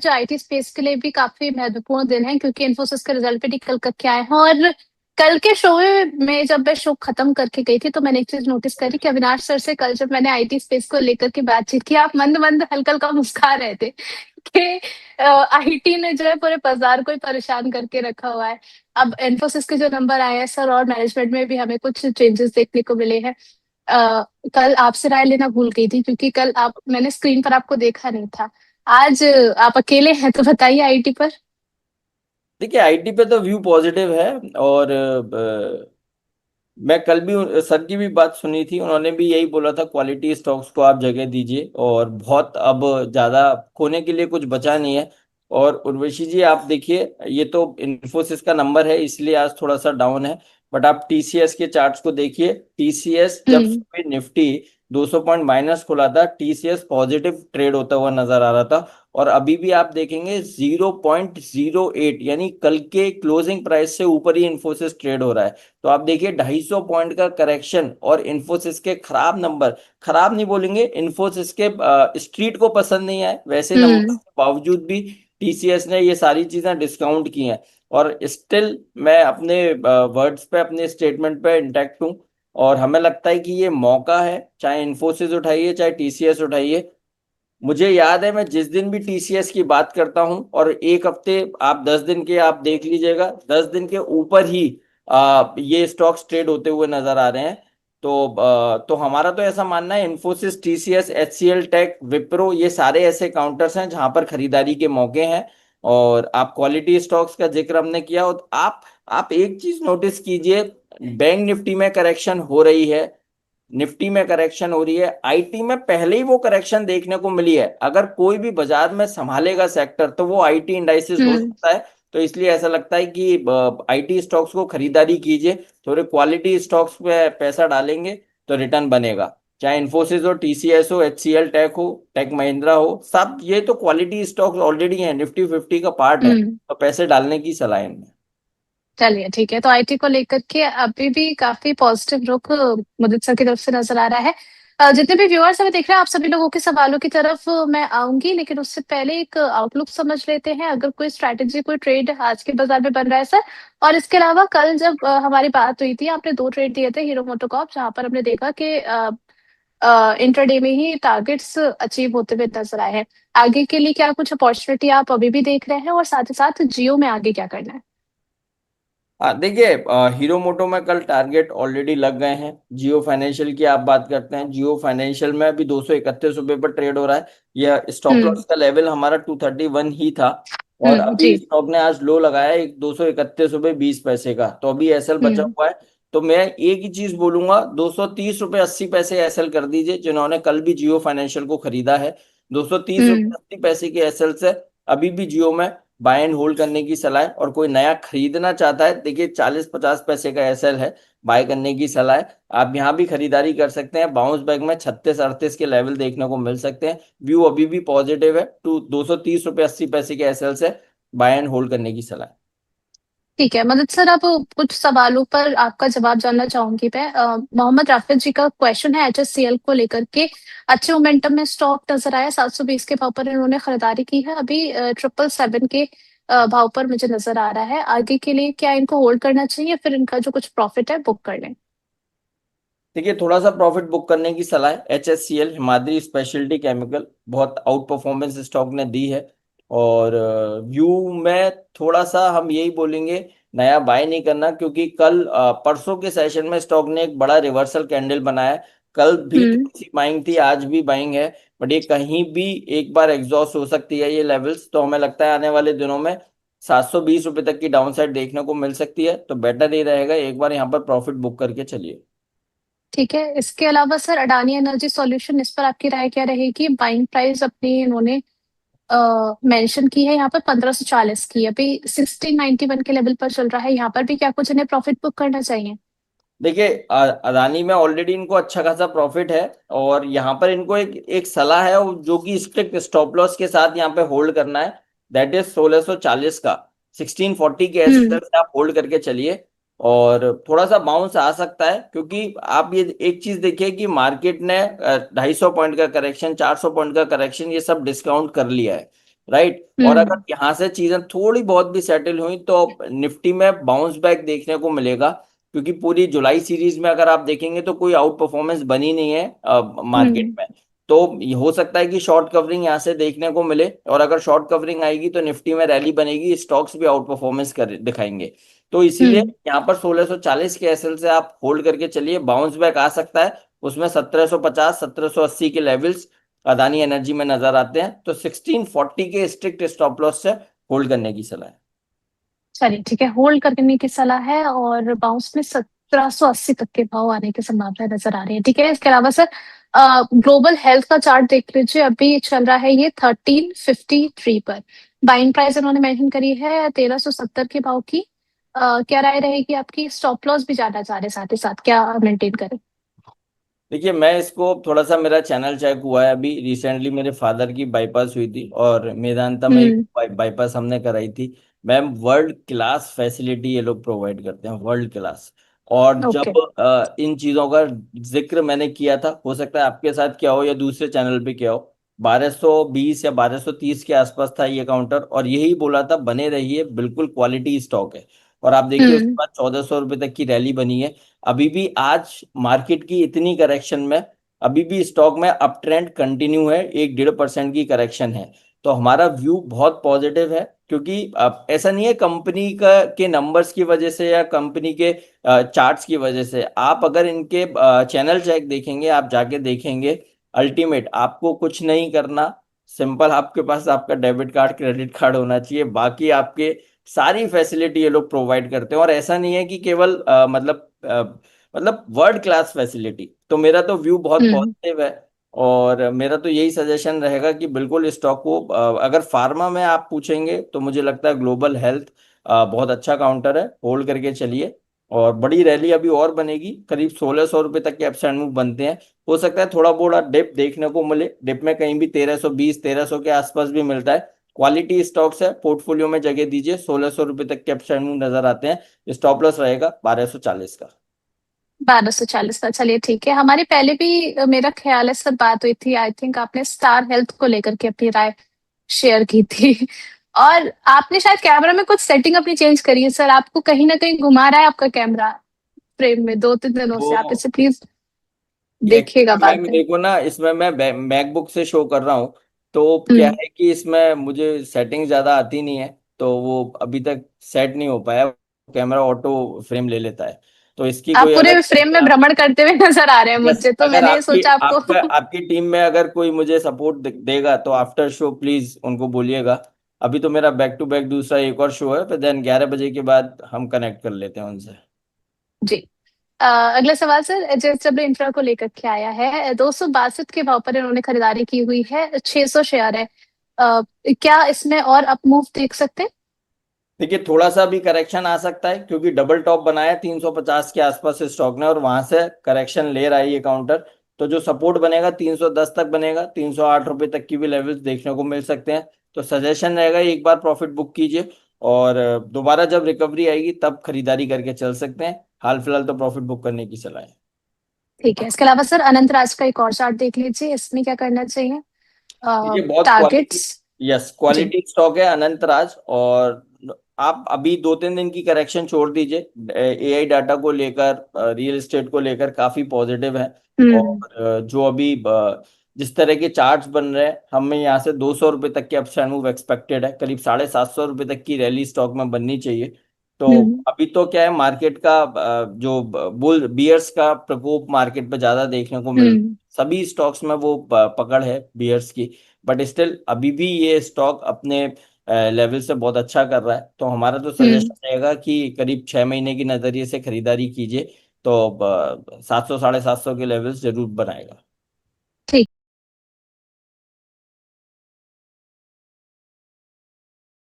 जो IT space के लिए भी काफी महत्वपूर्ण दिन है, क्योंकि इन्फोसिस के रिजल्ट भी निकल करके आए हैं। और कल के शो में जब मैं शो खत्म करके गई थी, तो मैंने एक चीज नोटिस करी कि अविनाश सर से कल जब मैंने आईटी स्पेस को लेकर के बातचीत की, आप मंद मंद हल्का हल्का मुस्कुरा रहे थे कि आईटी ने जो है पूरे बाजार को ही परेशान करके रखा हुआ है। अब इन्फोसिस के जो नंबर आए हैं सर, और मैनेजमेंट में भी हमें कुछ चेंजेस देखने को मिले हैं। कल आपसे राय लेना भूल गई थी, क्योंकि कल आप मैंने स्क्रीन पर आपको देखा नहीं था। आज आप अकेले हैं, तो बताइए आईटी पर। देखिए, आईटी पे तो व्यू पॉजिटिव है। और मैं कल भी सर की भी बात सुनी थी, उन्होंने भी यही बोला था क्वालिटी स्टॉक्स को आप जगह दीजिए, और बहुत अब ज्यादा खोने के लिए कुछ बचा नहीं है। और उर्वशी जी, आप देखिए, ये तो इन्फोसिस का नंबर है इसलिए आज थोड़ा सा डाउन है। बट आप टीसीएस के चार्ट्स को देखिए। टीसीएस जब हम्म। सुबह निफ्टी 200 पॉइंट माइनस खुला था, टीसीएस पॉजिटिव ट्रेड होता हुआ नजर आ रहा था। और अभी भी आप देखेंगे 0.08, यानी कल के क्लोजिंग प्राइस से ऊपर ही इन्फोसिस ट्रेड हो रहा है। तो आप देखिए 250 पॉइंट का करेक्शन और इन्फोसिस के खराब नंबर। खराब नहीं बोलेंगे, इन्फोसिस के स्ट्रीट को पसंद नहीं आए वैसे नंबर हम्म। के बावजूद भी टीसीएस ने ये सारी चीजें डिस्काउंट की हैं। और स्टिल मैं अपने वर्ड्स पे, अपने स्टेटमेंट पे इंटैक्ट हूँ। और हमें लगता है कि ये मौका है, चाहे इन्फोसिस उठाइए चाहे टीसीएस उठाइए। मुझे याद है, मैं जिस दिन भी टीसीएस की बात करता हूं, और एक हफ्ते, आप 10 दिन के आप देख लीजिएगा, 10 दिन के ऊपर ही ये स्टॉक्स ट्रेड होते हुए नजर आ रहे हैं। तो हमारा तो ऐसा मानना है, इन्फोसिस, टीसीएस, एचसीएल टेक, विप्रो, ये सारे ऐसे काउंटर्स हैं जहां पर खरीदारी के मौके हैं। और आप क्वालिटी स्टॉक्स का जिक्र हमने किया, और आप एक चीज नोटिस कीजिए, बैंक निफ्टी में करेक्शन हो रही है, निफ्टी में करेक्शन हो रही है, आईटी में पहले ही वो करेक्शन देखने को मिली है। अगर कोई भी बाजार में संभालेगा सेक्टर तो वो आईटी इंडाइसेस हो हम्म। सकता है। तो इसलिए ऐसा लगता है कि आईटी स्टॉक्स को खरीदारी कीजिए। थोड़े क्वालिटी स्टॉक्स पे पैसा डालेंगे तो रिटर्न बनेगा। चाहे इन्फोसिस हो, टीसीएस हो, एचसीएल टेक हो, टेक महिंद्रा हो, सब ये तो क्वालिटी स्टॉक्स ऑलरेडी हैं, निफ्टी 50 का पार्ट है। हम्म। तो पैसे डालने की सलाह है इनमें। चलिए ठीक है, तो आईटी को लेकर के अभी भी काफी पॉजिटिव रुख मुदित सर की तरफ से नजर आ रहा है। जितने भी व्यूअर्स हमें देख रहे हैं, आप सभी लोगों के सवालों की तरफ मैं आऊंगी, लेकिन उससे पहले एक आउटलुक समझ लेते हैं। अगर कोई स्ट्रैटेजी, कोई ट्रेड आज के बाजार में बन रहा है सर। और इसके अलावा कल जब हमारी बात हुई थी, आपने दो ट्रेड दिए थे हीरो मोटोकॉर्प, जहां पर हमने देखा कि इंट्राडे में ही टारगेट्स अचीव होते हुए नजर आए हैं। आगे के लिए क्या कुछ अपॉर्चुनिटी आप अभी भी देख रहे हैं, और साथ ही साथ जियो में आगे क्या करना है? हाँ, देखिए, हीरो मोटो में कल टारगेट ऑलरेडी लग गए हैं। जियो फाइनेंशियल की आप बात करते हैं, जियो फाइनेंशियल में अभी 231 रुपये पर ट्रेड हो रहा है। यह स्टॉप हम्म। लॉस का लेवल हमारा 231 ही था। और अभी जी। स्टॉक ने आज लो लगाया है 231 रुपये 20 पैसे का, तो अभी एसएल बचा हम्म। हुआ है। तो मैं एक ही चीज बोलूंगा, 230 रुपये 80 पैसे एसएल कर दीजिए, जिन्होंने कल भी जियो फाइनेंशियल को खरीदा है। 230 हम्म। रुपये 80 पैसे के एसएल से अभी भी जियो में बाय एंड होल्ड करने की सलाह है। और कोई नया खरीदना चाहता है, देखिए 40-50 पैसे का एसएल है, बाय करने की सलाह है। आप यहाँ भी खरीदारी कर सकते हैं, बाउंस बैक में 36-38 के लेवल देखने को मिल सकते हैं। व्यू अभी भी पॉजिटिव है। 230 रुपये 80 पैसे के एसएल से बाय एंड होल्ड करने की सलाह है। ठीक है मदद सर, अब कुछ सवालों पर आपका जवाब जानना चाहूंगी मैं। मोहम्मद राफिज जी का क्वेश्चन है एचएससीएल को लेकर के। अच्छे मोमेंटम में स्टॉक नजर आया, 720 के भाव पर इन्होंने खरीदारी की है। अभी 777 के भाव पर मुझे नजर आ रहा है। आगे के लिए क्या इनको होल्ड करना चाहिए, फिर इनका जो कुछ प्रॉफिट है बुक कर लें? देखिए, थोड़ा सा प्रॉफिट बुक करने की सलाह है। एचएससीएल, हिमाद्री स्पेशलिटी केमिकल, बहुत आउट परफॉर्मेंस स्टॉक ने दी है। और व्यू में थोड़ा सा हम यही बोलेंगे, नया बाय नहीं करना, क्योंकि कल परसों के सेशन में स्टॉक ने एक बड़ा रिवर्सल कैंडल बनाया है। कल भी हम्म। थोड़ी सी बाइंग थी, आज भी बाइंग है। बट ये कहीं भी एक बार एग्जॉस्ट हो सकती है ये लेवल्स। तो हमें लगता है आने वाले दिनों में 720 रुपये तक की डाउन साइड देखने को मिल सकती है। तो बेटर ये रहेगा, एक बार यहाँ पर प्रॉफिट बुक करके चलिए। ठीक है, इसके अलावा सर अडानी एनर्जी सॉल्यूशन, इस पर आपकी राय क्या रहेगी? बाइंग प्राइस अपनी इन्होंने मेंशन की है यहाँ पर 1540 की, अभी 1691 के लेवल पर चल रहा है। यहाँ पर भी क्या कुछ इन्हें प्रॉफिट बुक करना चाहिए? देखिए, अदानी में ऑलरेडी इनको अच्छा खासा प्रॉफिट है। और यहाँ पर इनको एक एक सलाह है, जो कि स्ट्रिक्ट स्टॉप लॉस के साथ यहाँ पे होल्ड करना है। दैट इज 1640 का, 1640 के हम्म। एसएल से आप होल्ड करके चलिए। और थोड़ा सा बाउंस आ सकता है, क्योंकि आप ये एक चीज देखिए कि मार्केट ने 250 पॉइंट का करेक्शन, 400 पॉइंट का करेक्शन, ये सब डिस्काउंट कर लिया है। राइट। और अगर हम्म। यहाँ से चीजें थोड़ी बहुत भी सेटल हुई तो निफ्टी में बाउंस बैक देखने को मिलेगा, क्योंकि पूरी जुलाई सीरीज में अगर आप देखेंगे तो कोई आउट परफॉर्मेंस बनी नहीं है मार्केट हम्म। में। तो ये हो सकता है कि शॉर्ट कवरिंग यहाँ से देखने को मिले, और अगर शॉर्ट कवरिंग आएगी तो निफ्टी में रैली बनेगी, स्टॉक्स भी आउट परफॉर्मेंस कर दिखाएंगे। तो इसीलिए हम्म। यहाँ पर 1640 के एसएल से आप होल्ड करके चलिए, बाउंस बैक आ सकता है। उसमें 1750 1780 के लेवल्स अदानी एनर्जी में नजर आते हैं, तो 1640 के स्ट्रिक्ट स्टॉप लॉस से होल्ड करने की सलाह है। चलिए ठीक है, होल्ड करने की सलाह है, और बाउंस में 1780 तक के भाव आने की संभावना नजर आ रही है। ठीक है, इसके अलावा सर ग्लोबल हेल्थ का चार्ट देख लीजिए, अभी चल रहा है ये 1353 पर। बाइंग प्राइस इन्होंने मेंशन करी है 1370 के भाव की। क्या राय रहेगी आपकी? स्टॉप लॉस भी ज्यादा जा रहे हैं, साथ ही साथ क्या मेंटेन करें? देखिए, मैं इसको थोड़ा सा, मेरा चैनल चेक हुआ है अभी रिसेंटली, मेरे फादर की बाईपास हुई थी और मेदांता में एक हम्म। बाईपास हमने कराई थी। मैम, वर्ल्ड क्लास फैसिलिटी ये लोग प्रोवाइड करते हैं, वर्ल्ड क्लास। और ओके। जब इन चीज़ों का जिक्र मैंने किया था, हो सकता है आपके साथ क्या हो या दूसरे चैनल पे क्या हो, 1220 या 1230 के आसपास था ये काउंटर, और यही बोला था बने रहिए, बिल्कुल क्वालिटी स्टॉक है। और आप देखिए उसके हम्म। बाद 1400 रुपये तक की रैली बनी है। अभी भी आज मार्केट की इतनी करेक्शन में अभी भी स्टॉक में अप ट्रेंड कंटिन्यू है, 1-1.5% की करेक्शन है। तो हमारा व्यू बहुत पॉजिटिव है, क्योंकि अब ऐसा नहीं है कंपनी का के नंबर्स की वजह से या कंपनी के चार्ट्स की वजह से। आप अगर इनके चैनल चेक देखेंगे, आप जाके देखेंगे, अल्टीमेट आपको कुछ नहीं करना, सिंपल आपके पास आपका डेबिट कार्ड क्रेडिट कार्ड होना चाहिए, बाकी आपके सारी फैसिलिटी ये लोग प्रोवाइड करते हैं। और ऐसा नहीं है कि केवल मतलब वर्ल्ड क्लास फैसिलिटी। तो मेरा तो व्यू बहुत हम्म। पॉजिटिव है, और मेरा तो यही सजेशन रहेगा कि बिल्कुल स्टॉक को अगर फार्मा में आप पूछेंगे तो मुझे लगता है ग्लोबल हेल्थ बहुत अच्छा काउंटर है, होल्ड करके चलिए। और बड़ी रैली अभी और बनेगी, करीब 1600 रुपये तक के अपसाइड मूव बनते हैं। हो सकता है थोड़ा बोड़ा डिप देखने को मिले, डिप में कहीं भी 1320 1300 के आसपास भी मिलता है। क्वालिटी स्टॉक्स है, पोर्टफोलियो में जगह दीजिए, 1600 रुपये तक के अपसाइड मूव नजर आते हैं। स्टॉप लॉस रहेगा 1240 का। 1240 का। चलिए ठीक है, हमारी पहले भी मेरा ख्याल है सर बात हुई थी, आई थिंक आपने स्टार हेल्थ को लेकर के अपनी राय शेयर की थी। और आपने शायद कैमरा में कुछ सेटिंग अपनी चेंज करी है सर, आपको कहीं ना कहीं घुमा रहा है आपका कैमरा फ्रेम में 2-3 दिनों वो से, आप इसे प्लीज देखिएगा एक्चुअली बाद मैम, में। देखो ना, इसमें मैं मैकबुक से शो कर रहा हूँ, तो क्या हम्म। है कि इसमें मुझे सेटिंग ज़्यादा आती नहीं है, तो वो अभी तक सेट नहीं हो पाया। कैमरा ऑटो फ्रेम ले लेता है, तो इसकी आप कोई पूरे अगर फ्रेम में भ्रमण करते हुए नजर आ रहे हैं यस, मुझे, तो अगर मैंने आपकी सोचा आपको आपका आपकी टीम में अगर कोई मुझे सपोर्ट देगा तो आफ्टर शो प्लीज उनको बोलिएगा। अभी तो मेरा बैक टू बैक दूसरा एक और शो है, फिर देन 11 बजे के बाद हम कनेक्ट कर लेते हैं उनसे। जी। अगला सवाल सर, JSW इंफ्रा को लेकर के आया है, 262 के भाव पर इन्होंने खरीदारी की हुई है, 600 शेयर है। क्या इसमें और अप मूव देख सकते हैं? देखिए, थोड़ा सा भी करेक्शन आ सकता है, क्योंकि डबल टॉप बनाया 350 के आसपास स्टॉक ने, और वहां से करेक्शन ले रहा है ये काउंटर। तो जो सपोर्ट बनेगा 310 तक बनेगा, 308 रुपये तक की भी लेवल्स देखने को मिल सकते हैं। तो सजेशन रहेगा एक बार प्रॉफिट बुक कीजिए, और दोबारा जब रिकवरी आएगी तब खरीदारी करके चल सकते हैं। हाल फिलहाल तो प्रॉफिट बुक करने की सलाह है। ठीक है, इसके अलावा सर अनंत राज का एक और चार्ट देख लीजिए, इसमें क्या करना चाहिए? देखिए, बहुत क्वालिटी, टारगेट्स। यस, जी। क्वालिटी स्टॉक है अनंत राज। और आप अभी 2-3 दिन की करेक्शन छोड़ दीजिए, एआई डाटा को लेकर, रियल एस्टेट को लेकर काफी पॉजिटिव है। हम्म। और जो अभी जिस तरह के चार्ट्स बन रहे हैं, हमें यहाँ से 200 रुपये तक के अपसाइड मूव एक्सपेक्टेड है, करीब 750 रुपये तक की रैली स्टॉक में बननी चाहिए। तो हम्म। अभी तो क्या है, मार्केट का जो बुल बियर्स का प्रकोप मार्केट पे ज्यादा देखने को मिल, हम्म। सभी स्टॉक्स में वो पकड़ है बियर्स की। बट स्टिल अभी भी ये स्टॉक अपने लेवल से बहुत अच्छा कर रहा है, तो हमारा तो हम्म। सजेशन रहेगा कि करीब 6 महीने की नजरिए से खरीदारी कीजिए। तो 700 750 के लेवल्स जरूर बनाएगा।